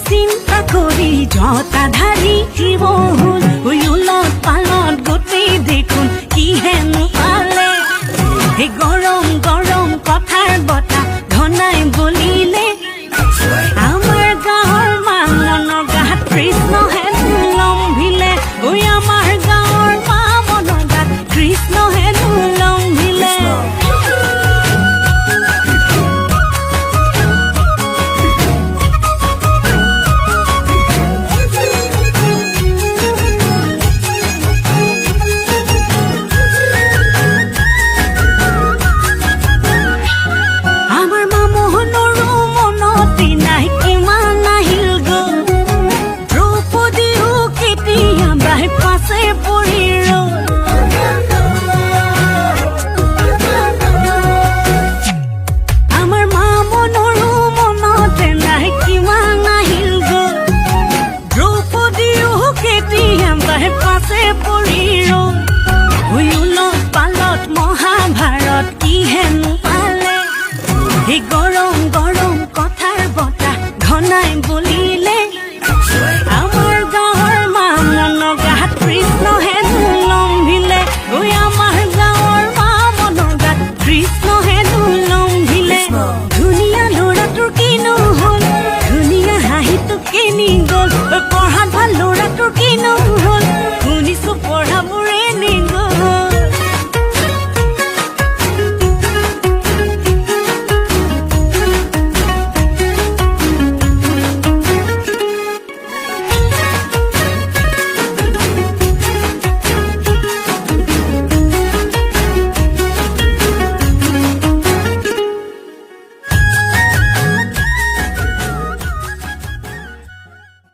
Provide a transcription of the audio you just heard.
চিন্তা কৰি জটাধাৰী জীৱ হ'ল উলত পালত গোটেই দেখোন কিহেনো পালে সেই গৰম গৰম কথাৰ বতা ঘনাই বলিলে আমাৰ গাঁৱৰ মানুহৰ গাত কৃষ্ণ হেনো লম্ভিলে ঐ আমাৰ গাঁৱৰ মানুহৰ গাত কৃষ্ণ হেনো লম্ভিলে মহাভাৰত কি হেনো পালে সেই গৰম গৰম কথাৰ বতা ঘনাই বলিলে আমাৰ গাঁৱৰ মানুহৰ গাত কৃষ্ণ হেনো লম্ভিলে ঐ আমাৰ গাঁৱৰ মানুহৰ গাত কৃষ্ণ হেনো লম্ভিলে ধুনীয়া ল'ৰাটোৰ কিনো হ'ল ধুনীয়া হাঁহিটো কিনি গ'ল পঢ়াত ভাল ল'ৰাটোৰ কিনো